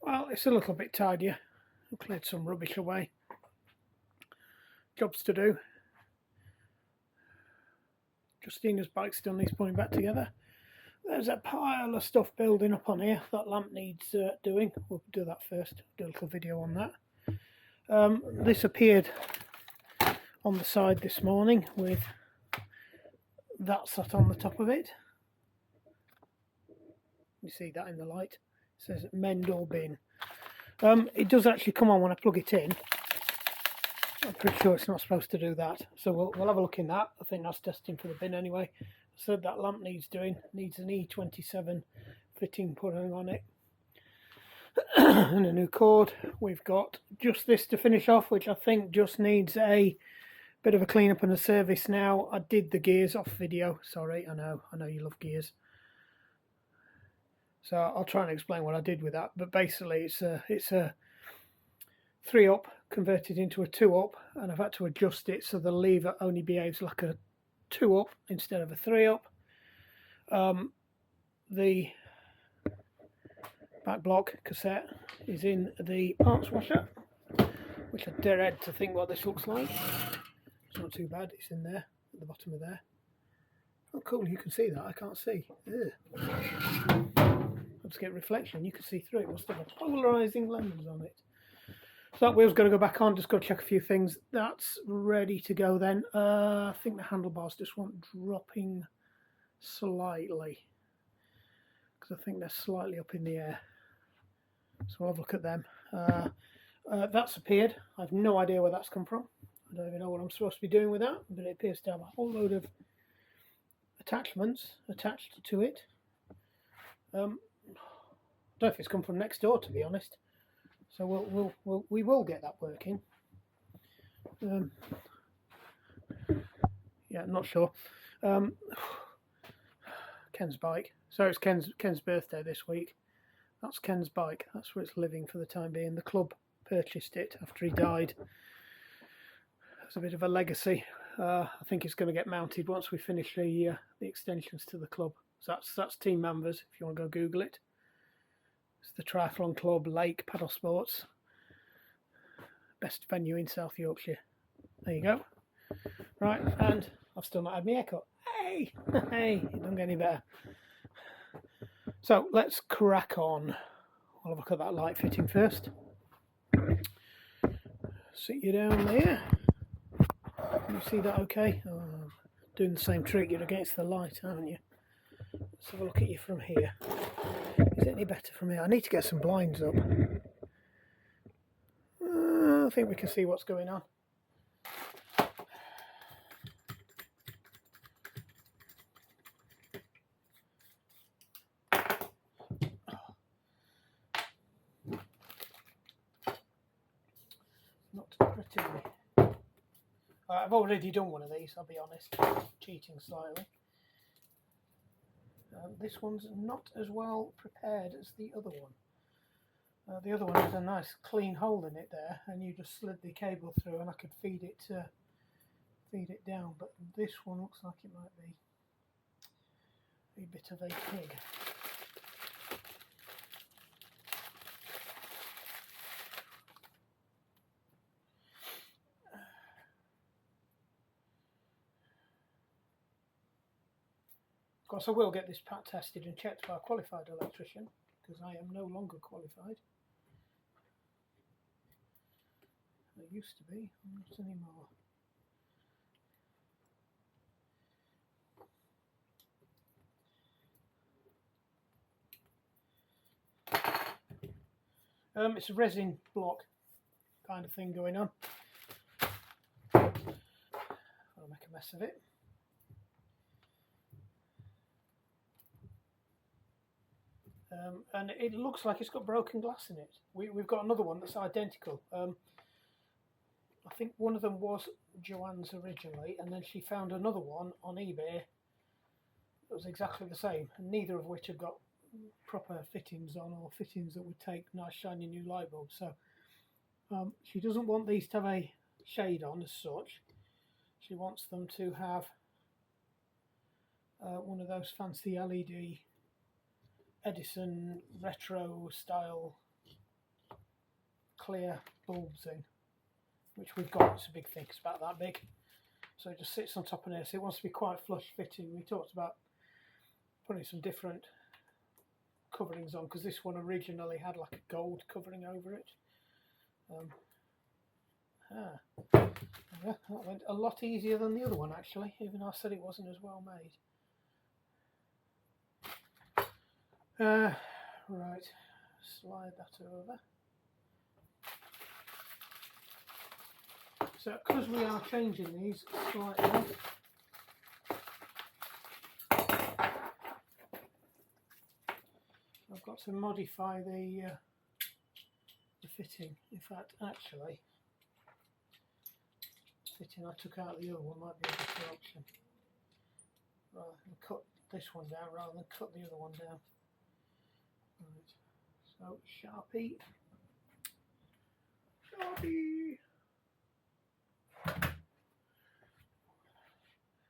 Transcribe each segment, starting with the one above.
Well, it's a little bit tidier. I've cleared some rubbish away. Jobs to do. Justina's bike still needs putting back together. There's a pile of stuff building up on here. That lamp needs doing. We'll do that first. Do a little video on that. This appeared on the side this morning with that sat on the top of it. You see that in the light. It says mend or bin. It does actually come on when I plug it in. I'm pretty sure it's not supposed to do that. So we'll have a look in that. I think that's testing for the bin anyway. So that lamp needs doing. Needs an E27 fitting putting on it. And a new cord. We've got just this to finish off, which I think just needs a bit of a clean up and a service now. I did the gears off video. Sorry, I know you love gears. So I'll try and explain what I did with that. But basically it's a 3 up converted into a 2 up, and I've had to adjust it so the lever only behaves like a 2 up instead of a 3 up. The back block cassette is in the parts washer, which I dread to think what this looks like. It's not too bad. It's in there at the bottom of there. Oh cool, you can see that. I can't see. Let's get reflection. You can see through it. Must have a polarizing lens on it. So that wheel's got to go back on. Just got to check a few things. That's ready to go then. I think the handlebars just want dropping slightly, because I think they're slightly up in the air. So we'll have a look at them. That's appeared. I have no idea where that's come from. I don't even know what I'm supposed to be doing with that, but it appears to have a whole load of attachments attached to it. I don't know if it's come from next door, to be honest. So we will get that working. Yeah, not sure. Ken's bike. So it's Ken's birthday this week. That's Ken's bike. That's where it's living for the time being. The club purchased it after he died. It's a bit of a legacy. I think it's going to get mounted once we finish the extensions to the club. So that's Team Manvers, if you want to go Google it. It's the Triathlon Club, Lake, Paddle Sports. Best venue in South Yorkshire. There you go. Right, and I've still not had my haircut. Hey! Hey, it doesn't get any better. So, let's crack on. I'll have a look at that light fitting first. Sit you down there. Can you see that okay? Oh, doing the same trick, you're against the light, aren't you? Let's have a look at you from here. Is it any better from here? I need to get some blinds up. I think we can see what's going on. Not pretty. I've already done one of these, I'll be honest. Cheating slightly. This one's not as well prepared as the other one. The other one has a nice clean hole in it there, and you just slid the cable through and I could feed it down. But this one looks like it might be a bit of a pig. Of course, I will get this part tested and checked by a qualified electrician, because I am no longer qualified. I used to be, not anymore. It's a resin block kind of thing going on. I'll make a mess of it. And it looks like it's got broken glass in it. We've got another one that's identical. I think one of them was Joanne's originally, and then she found another one on eBay that was exactly the same, and neither of which have got proper fittings on, or fittings that would take nice shiny new light bulbs. So she doesn't want these to have a shade on as such. She wants them to have one of those fancy LED Edison retro style clear bulbs in, which we've got. It's a big thing, it's about that big. So it just sits on top of there, so it wants to be quite flush fitting. We talked about putting some different coverings on, because this one originally had like a gold covering over it. Yeah, that went a lot easier than the other one actually, even though I said it wasn't as well made. Right, slide that over. So because we are changing these slightly, I've got to modify the fitting. In fact, actually, fitting I took out the other one might be a better option. Rather than cut this one down rather than cut the other one down. Right. So Sharpie.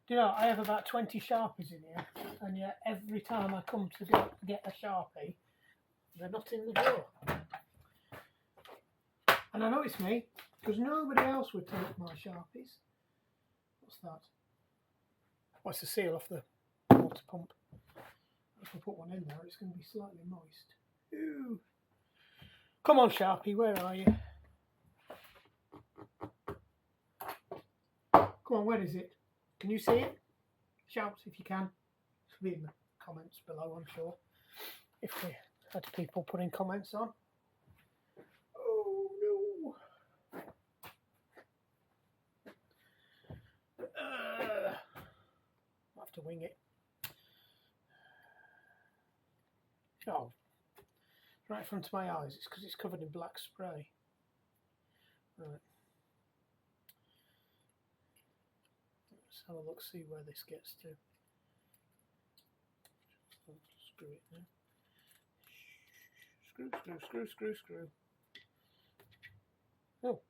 Do you know, I have about 20 Sharpies in here, and yet every time I come to get a Sharpie, they're not in the drawer. And I know it's me, because nobody else would take my Sharpies. What's that? Oh, it's a seal off the water pump. If I put one in there, it's going to be slightly moist. Ooh. Come on, Sharpie, where are you? Come on, where is it? Can you see it? Shout if you can. It'll be in the comments below, I'm sure, if we had people putting comments on. Oh no! I'll have to wing it. Oh, right in front of my eyes. It's because it's covered in black spray. Right. Let's have a look, see where this gets to. Screw it now. Screw, screw, screw, screw, screw. Oh.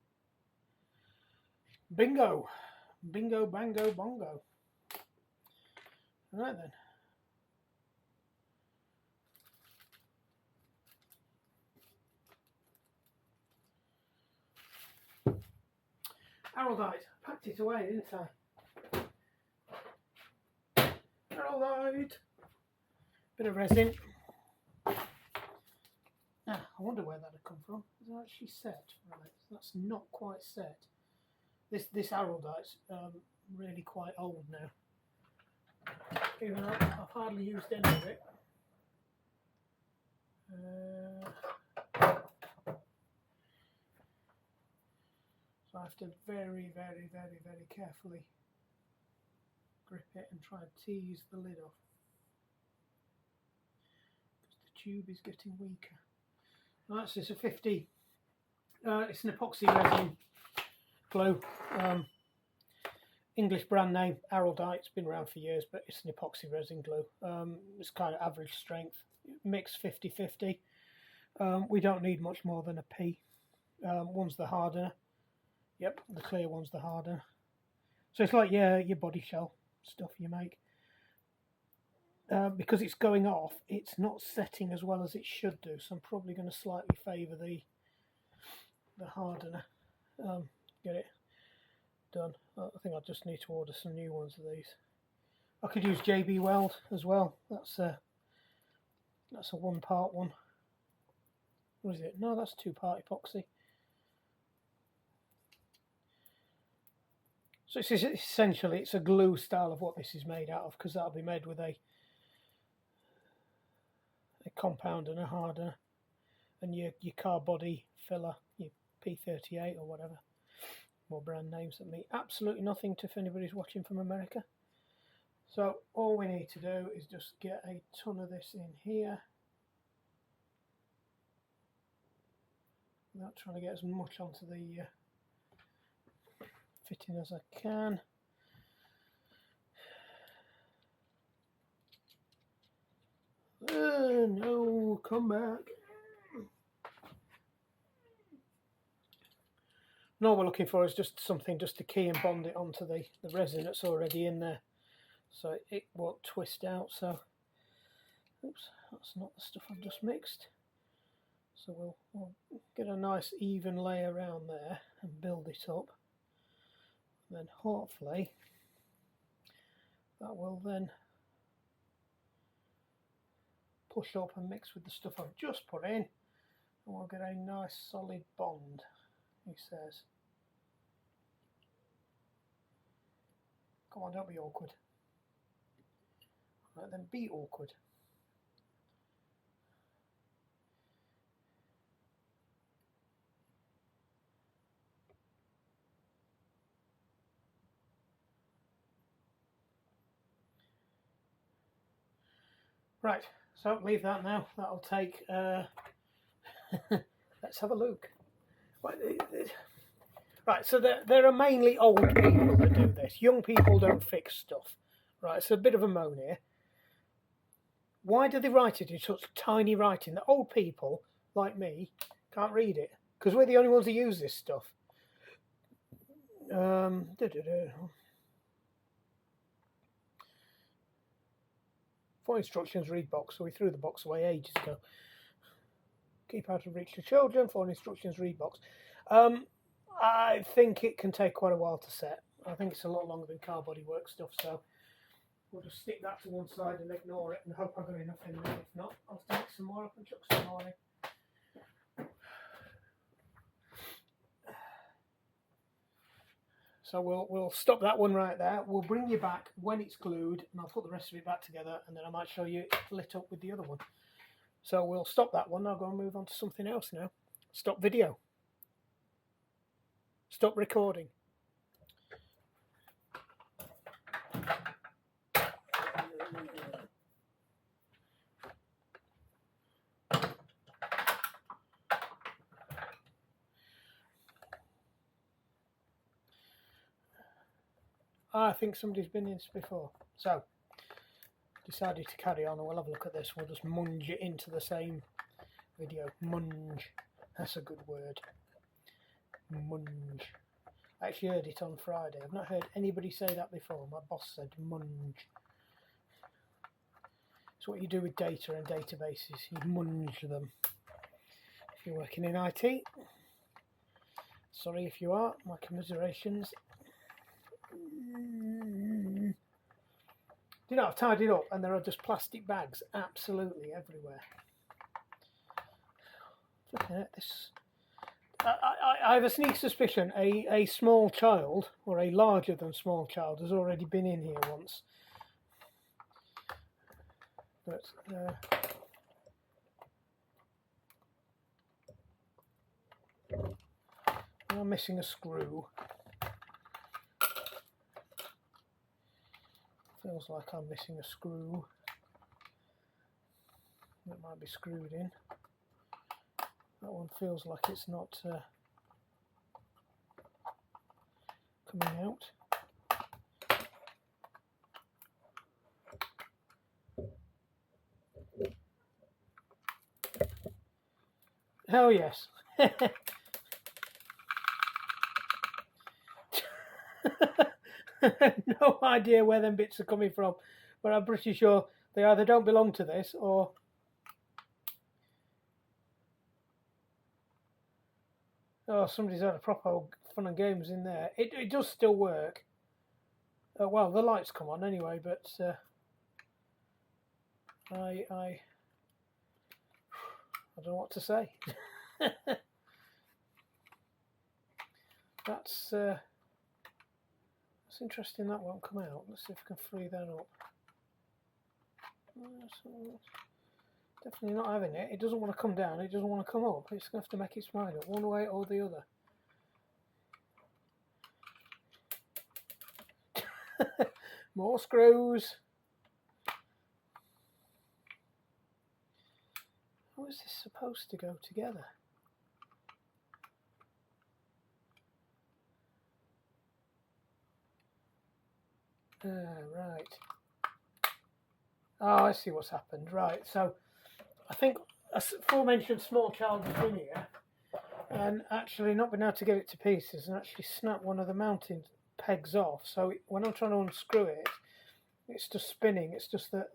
Bingo. Bingo, bango, bongo. Right then. Araldite. Packed it away, didn't I? Araldite. Bit of resin. Ah, I wonder where that had come from. Is that actually set? Right, that's not quite set. This araldite's really quite old now. Even though I've hardly used any of it. So I have to very, very, very, very carefully grip it and try and tease the lid off, because the tube is getting weaker. Right, so it's a 50. It's an epoxy resin glue. English brand name, Araldite. It's been around for years, but it's an epoxy resin glue. It's kind of average strength, mix 50-50. We don't need much more than a P. One's the hardener. Yep, the clear one's the hardener. So it's like your body shell stuff you make. Because it's going off, it's not setting as well as it should do. So I'm probably going to slightly favour the hardener. Get it done. I think I just need to order some new ones of these. I could use JB Weld as well. That's a 1-part one. What is it? No, that's 2-part epoxy. So it's essentially, it's a glue style of what this is made out of, because that'll be made with a compound and a hardener, and your car body filler, your P38 or whatever. More brand names that mean absolutely nothing to if anybody's watching from America. So all we need to do is just get a ton of this in here, without trying to get as much onto the fitting as I can. No, come back. And all we're looking for is just something just to key and bond it onto the resin that's already in there. so it won't twist out. So, oops, that's not the stuff I've just mixed. So we'll get a nice even layer around there and build it up. And then hopefully that will then push up and mix with the stuff I've just put in, and we'll get a nice solid bond, he says. Come on, don't be awkward. Right, then be awkward. Right, so leave that now. That'll take, let's have a look. Right, so there are mainly old people that do this. Young people don't fix stuff. Right, it's a bit of a moan here. Why do they write it in such tiny writing that old people, like me, can't read it? Because we're the only ones who use this stuff. For instructions, read box. So we threw the box away ages ago. Keep out of reach of children. For instructions, read box. I think it can take quite a while to set. I think it's a lot longer than car bodywork stuff, so we'll just stick that to one side and ignore it and hope I've got enough in there. If not, I'll take some more up and chuck some more in. So we'll stop that one right there. We'll bring you back when it's glued, and I'll put the rest of it back together, and then I might show you it lit up with the other one. So we'll stop that one. I'll go and move on to something else now. Stop video. Stop recording. I think somebody's been in this before. So, decided to carry on, and we'll have a look at this. We'll just munge it into the same video. Munge. That's a good word. Munge. I actually heard it on Friday. I've not heard anybody say that before. My boss said munge. It's what you do with data and databases. You munge them. If you're working in IT, sorry if you are, my commiserations. You know, I've tied it up and there are just plastic bags absolutely everywhere. Looking at this, I have a sneak suspicion a small child, or a larger than small child, has already been in here once. But I'm missing a screw. Feels like I'm missing a screw. It might be screwed in. That one feels like it's not coming out. Oh yes. No idea where them bits are coming from, but I'm pretty sure they either don't belong to this or somebody's had a proper fun and games in there. It does still work. Well, the lights come on anyway, but I don't know what to say. That's interesting. That won't come out. Let's see if we can free that up. Definitely not having it. It doesn't want to come down. It doesn't want to come up. It's going to have to make its mind up one way or the other. More screws. How is this supposed to go together? Right. Oh, I see what's happened. Right, so I think a aforementioned small child has been here and actually not been able to get it to pieces and actually snap one of the mounting pegs off. So when I'm trying to unscrew it, It's just spinning. It's just that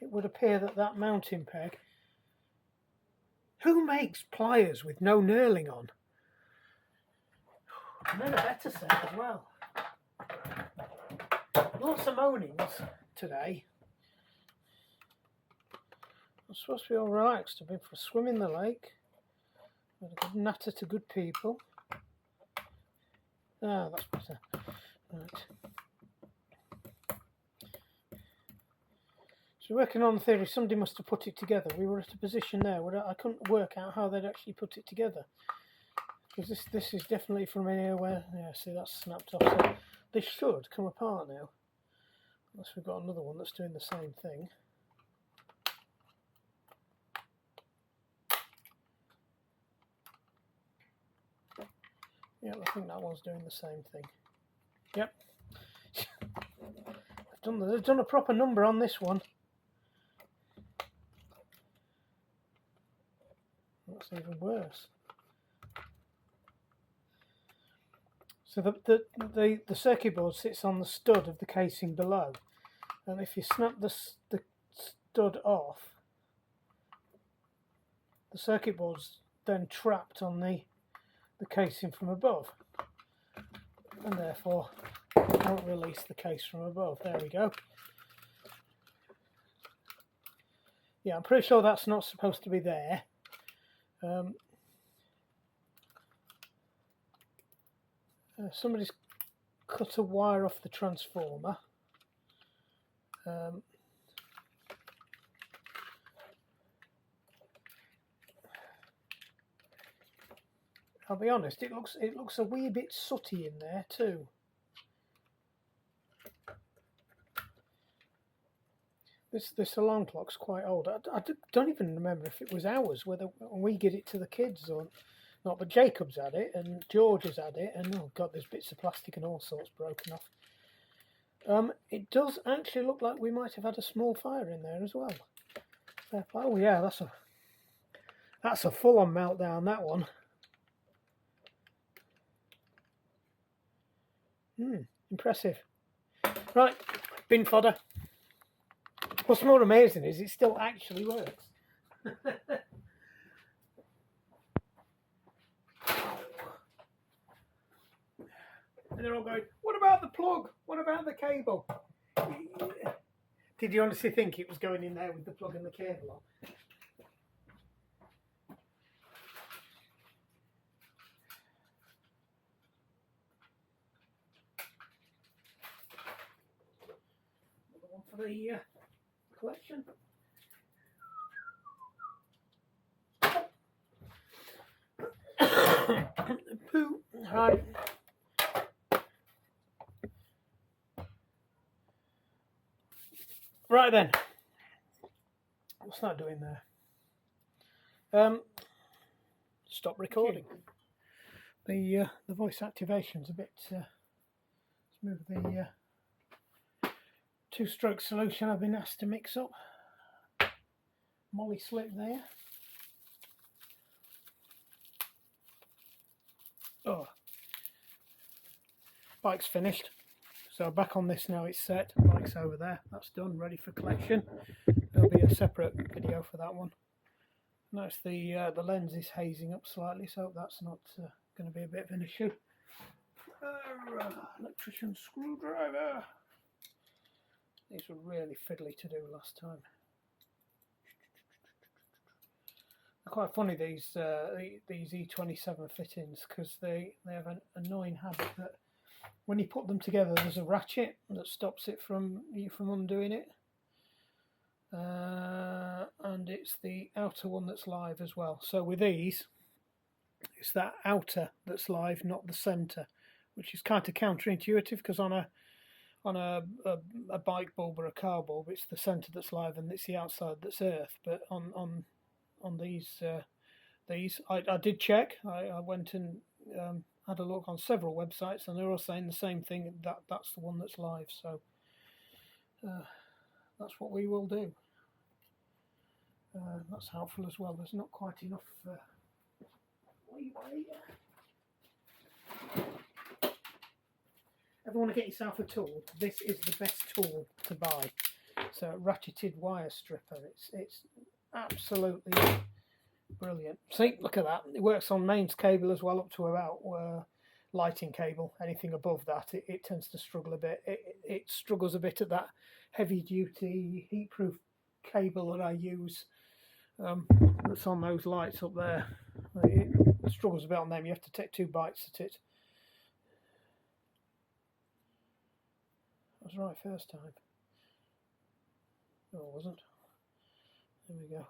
it would appear that that mounting peg. Who makes pliers with no knurling on? And then a better set as well. Lots of moanings today. I'm supposed to be all relaxed. I've been for a swim in the lake. Had a good natter to good people. Ah, that's better. Right. So working on the theory, somebody must have put it together. We were at a position there where I couldn't work out how they'd actually put it together. Because this is definitely from here where, yeah, see that's snapped off. So this should come apart now. Unless we've got another one that's doing the same thing. Yep, I think that one's doing the same thing. Yep. They've done a proper number on this one. That's even worse. So the circuit board sits on the stud of the casing below, and if you snap the stud off, the circuit board's then trapped on the casing from above, and therefore won't release the case from above. There we go. Yeah, I'm pretty sure that's not supposed to be there. Somebody's cut a wire off the transformer. I'll be honest, it looks a wee bit sooty in there too. This alarm clock's quite old. I don't even remember if it was ours, whether we get it to the kids or not. But Jacob's had it, and George has had it, and oh god, there's bits of plastic and all sorts broken off. It does actually look like we might have had a small fire in there as well. Oh yeah, that's a full-on meltdown, that one. Impressive. Right, bin fodder. What's more amazing is it still actually works. And they're all going, what about the plug? What about the cable? Did you honestly think it was going in there with the plug and the cable on? Another one for the collection. Poo. Right. Right then. What's that doing there? Stop recording. The voice activation's a bit. Let's move the two-stroke solution I've been asked to mix up. Molly slip there. Oh, bike's finished. So back on this now, it's set. Bike's over there. That's done, ready for collection. There'll be a separate video for that one. Notice the lens is hazing up slightly, so that's not going to be a bit of an issue. Electrician screwdriver. These were really fiddly to do last time. They're quite funny, these E27 fittings, because they have an annoying habit that when you put them together, there's a ratchet that stops it from undoing it, and it's the outer one that's live as well. So with these, it's that outer that's live, not the centre, which is kind of counterintuitive, because on a bike bulb or a car bulb, it's the centre that's live and it's the outside that's earth. But on these I did check. I went and had a look on several websites, and they're all saying the same thing, that's the one that's live. So that's what we will do. That's helpful as well. There's not quite enough leeway. ever want to get yourself a tool, this is the best tool to buy. So a ratcheted wire stripper. It's absolutely brilliant. See, look at that. It works on mains cable as well, up to about lighting cable. Anything above that, it tends to struggle a bit. It struggles a bit at that heavy duty heat-proof cable that I use. That's on those lights up there. It struggles a bit on them. You have to take 2 bites at it. I was right first time. No, I wasn't. There we go.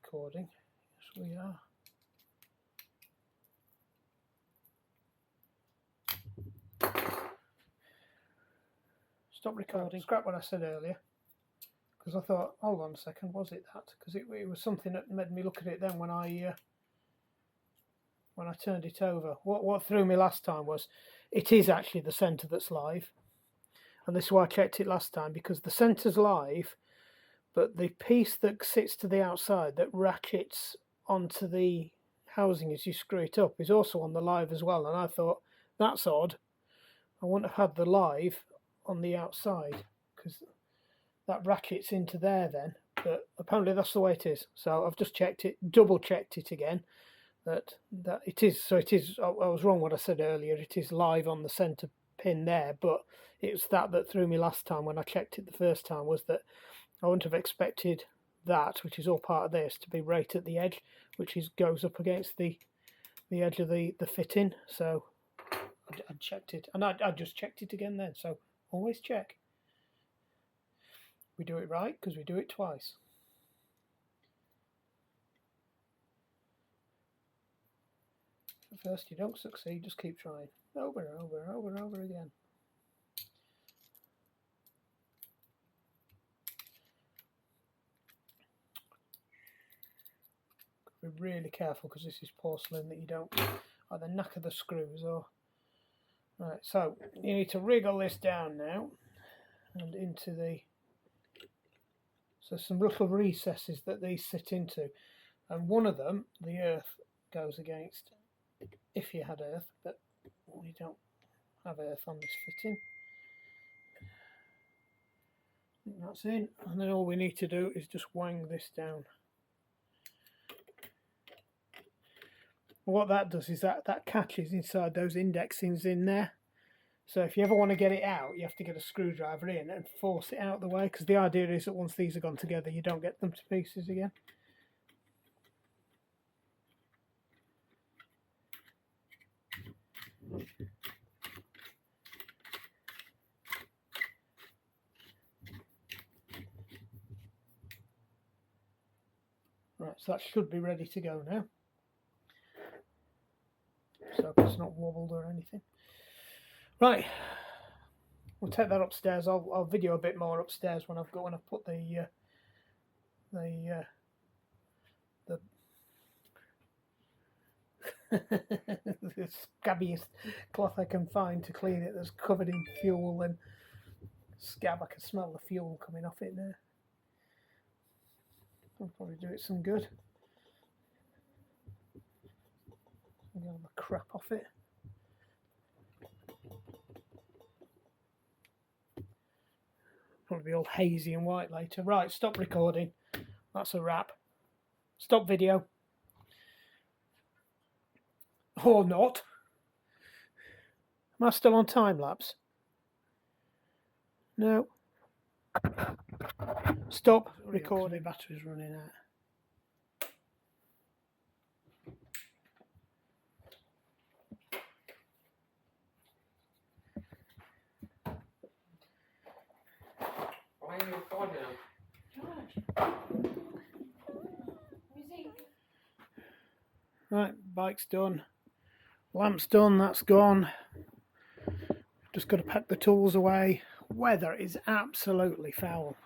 Recording. Yes, we are. Stop recording. Scrap what I said earlier, because I thought, hold on a second, was it that? Because it was something that made me look at it then when I turned it over. What threw me last time was it is actually the centre that's live, and this is why I checked it last time, because the centre's live, but the piece that sits to the outside that ratchets onto the housing as you screw it up is also on the live as well. And I thought, that's odd. I wouldn't have had the live on the outside, because that ratchets into there then, but apparently that's the way it is. So I've just checked it, double checked it again, that it is. So it is. I was wrong what I said earlier. It is live on the centre pin there, but it's that threw me last time when I checked it the first time, was that I wouldn't have expected that, which is all part of this, to be right at the edge, which goes up against the edge of the fitting. So I checked it, and I just checked it again then. So always check. We do it right because we do it twice. At first you don't succeed, just keep trying. Over and over and over and over again. Be really careful, because this is porcelain, that you don't either knacker the screws or... Right, so you need to wriggle this down now and into the... So some little recesses that these sit into, and one of them, the earth goes against, if you had earth, but we don't have earth on this fitting. That's in, and then all we need to do is just wang this down. What that does is that catches inside those indexings in there. So if you ever want to get it out, you have to get a screwdriver in and force it out the way, because the idea is that once these are gone together, you don't get them to pieces again. Right, so that should be ready to go now. So it's not wobbled or anything. Right, we'll take that upstairs. I'll video a bit more upstairs when I've put the the scabbiest cloth I can find to clean it, that's covered in fuel and scab. I can smell the fuel coming off it now. I'll probably do it some good. Get all the crap off it. Probably be all hazy and white later. Right, stop recording. That's a wrap. Stop video. Or not. Am I still on time lapse? No. Stop recording. My battery's running out. Why are you recording now? Right, bike's done. Lamp's done, that's gone. Just got to pack the tools away. Weather is absolutely foul.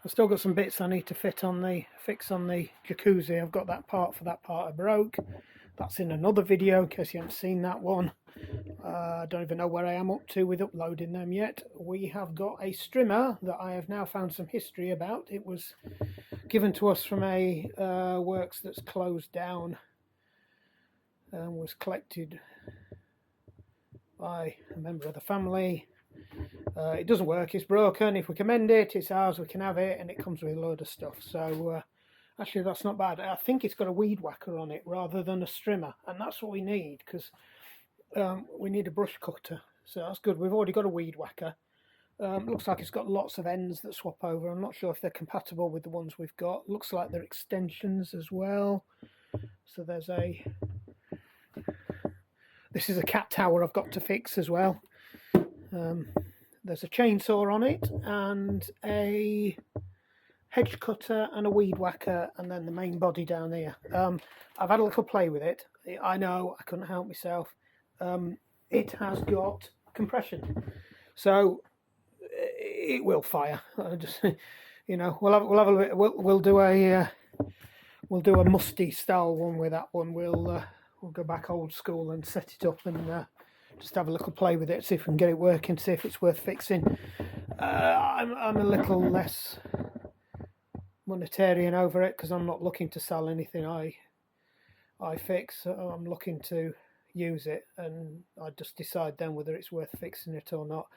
I've still got some bits I need to fix on the jacuzzi. I've got that part for that part I broke. That's in another video in case you haven't seen that one. I don't even know where I am up to with uploading them yet. We have got a strimmer that I have now found some history about. It was given to us from a works that's closed down and was collected by a member of the family. It doesn't work, it's broken. If we can mend it, it's ours, we can have it, and it comes with a load of stuff. So actually that's not bad. I think it's got a weed whacker on it rather than a strimmer, and that's what we need, because we need a brush cutter. So that's good. We've already got a weed whacker. Looks like it's got lots of ends that swap over. I'm not sure if they're compatible with the ones we've got. Looks like they're extensions as well. So there's this is a cat tower I've got to fix as well. There's a chainsaw on it and a hedge cutter and a weed whacker, and then the main body down here. I've had a little play with it. I know, I couldn't help myself. It has got compression, so it will fire. Just, you know, we'll have a bit. We'll do a musty style one with that one. We'll go back old school and set it up and just have a little play with it, see if we can get it working, see if it's worth fixing. I'm a little less monetarian over it because I'm not looking to sell anything I fix. I'm looking to use it, and I just decide then whether it's worth fixing it or not.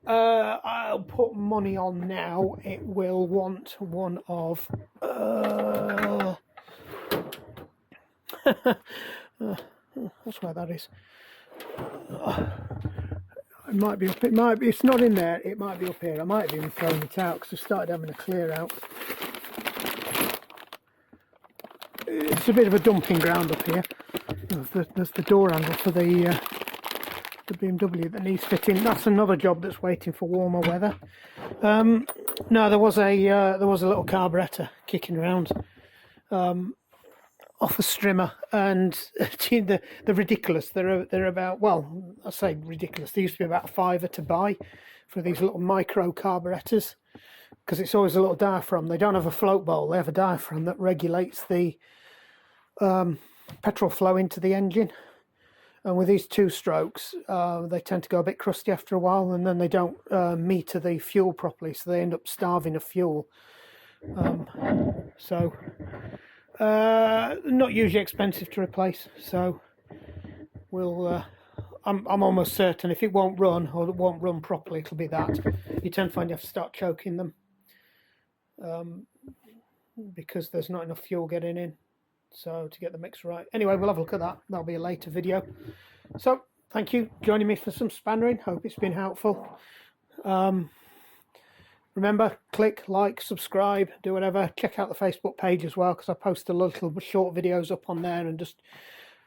I'll put money on now. It will want one of that's where that is. It might be up. It might be. It's not in there. It might be up here. I might have even thrown it out because I started having a clear out. It's a bit of a dumping ground up here. There's the door handle for the BMW that needs fitting. That's another job that's waiting for warmer weather. No, there was a little carburettor kicking around off a strimmer, and they're ridiculous. They're about, well, I say ridiculous. They used to be about £5 to buy for these little micro carburettors, because it's always a little diaphragm. They don't have a float bowl. They have a diaphragm that regulates the petrol flow into the engine. And with these two strokes, they tend to go a bit crusty after a while, and then they don't meter the fuel properly, so they end up starving of fuel. Not usually expensive to replace, so we'll. I'm almost certain if it won't run or it won't run properly, it'll be that. You tend to find you have to start choking them because there's not enough fuel getting in. So to get the mix right. Anyway, we'll have a look at that. That'll be a later video. So thank you for joining me for some spannering. Hope it's been helpful. Remember, click, like, subscribe, do whatever. Check out the Facebook page as well, because I post a little short videos up on there, and just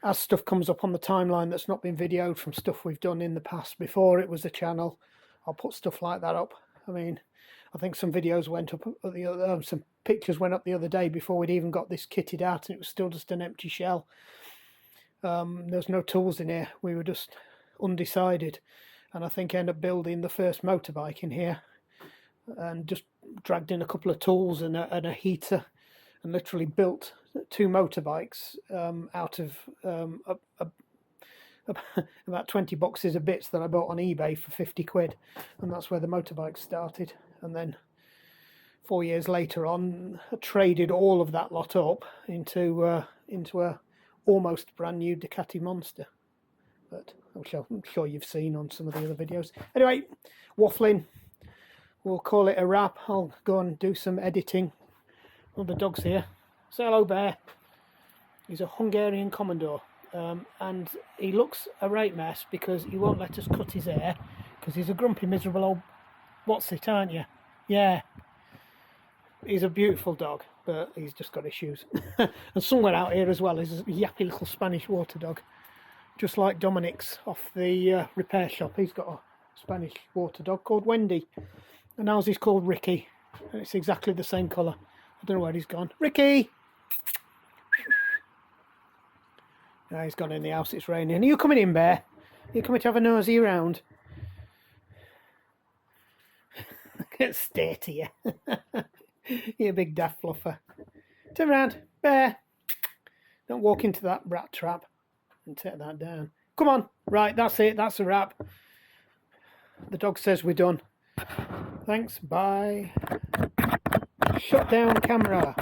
as stuff comes up on the timeline that's not been videoed from stuff we've done in the past before it was a channel, I'll put stuff like that up. I mean, I think some videos went up, some pictures went up the other day before we'd even got this kitted out, and it was still just an empty shell. There's no tools in here. We were just undecided, and I think I ended up building the first motorbike in here, and just dragged in a couple of tools and a heater, and literally built 2 motorbikes out of about 20 boxes of bits that I bought on eBay for 50 quid, and that's where the motorbike started. And then 4 years later on, I traded all of that lot up into a almost brand new Ducati Monster, but I'm sure you've seen on some of the other videos. Anyway, waffling. We'll call it a wrap. I'll go and do some editing. Well, the dog's here. Say hello, Bear. He's a Hungarian Commodore, and he looks a right mess because he won't let us cut his hair because he's a grumpy, miserable old what's it, aren't you? Yeah. He's a beautiful dog, but he's just got issues. And somewhere out here as well is a yappy little Spanish water dog, just like Dominic's off the repair shop. He's got a Spanish water dog called Wendy, and ours is called Ricky, and it's exactly the same colour. I don't know where he's gone. Ricky! Now he's gone in the house, it's raining. Are you coming in, Bear? Are you coming to have a nosy around? Stay to you. You big daft fluffer. Turn around, Bear. Don't walk into that rat trap. and take that down. Come on. Right, that's it. That's a wrap. The dog says we're done. Thanks. Bye. Shut down camera.